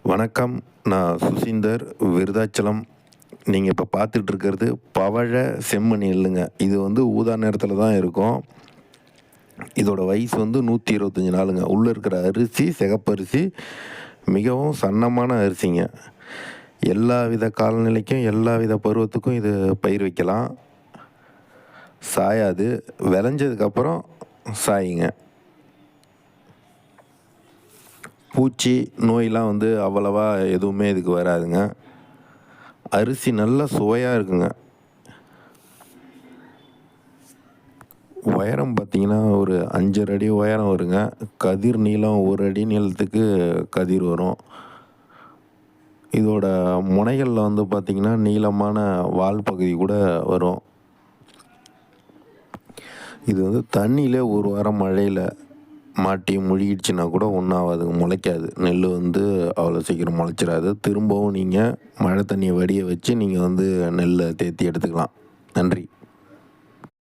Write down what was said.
வணக்கம். நான் சுசீந்தர், விருதாச்சலம். நீங்கள் இப்போ பார்த்துட்டு இருக்கிறது பவழ செம்மணி எள்ளுங்க. இது வந்து ஊதா நிறத்தில் தான் இருக்கும். இதோட வயசு வந்து 125 நாளுங்க. உள்ளே இருக்கிற அரிசி சிகப்பரிசி, மிகவும் சன்னமான அரிசிங்க. எல்லா வித காலநிலைக்கும் எல்லா வித பருவத்துக்கும் இது பயிர் வைக்கலாம். சாயாது. விளைஞ்சதுக்கப்புறம் சாயுங்க. பூச்சி நோயெலாம் வந்து அவ்வளவா எதுவுமே இதுக்கு வராதுங்க. அரிசி நல்லா சுவையாக இருக்குங்க. உயரம் பார்த்தீங்கன்னா ஒரு 5 அடி உயரம் வருங்க. கதிர் நீளம் 1 அடி நீளத்துக்கு கதிர் வரும். இதோட முனைகளில் வந்து பார்த்திங்கன்னா நீளமான வால் பகுதி கூட வரும். இது வந்து தண்ணியிலே ஒரு வாரம் மழையில் மாட்டி முழுகிடுச்சுன்னா கூட ஒன்றும் ஆகாதுங்க, முளைக்காது. நெல் வந்து அவ்வளோ சீக்கிரம் முளைச்சிடாது. திரும்பவும் நீங்கள் மழை தண்ணியை வடிய வச்சு நீங்கள் வந்து நெல்லை தேற்றி எடுத்துக்கலாம். நன்றி.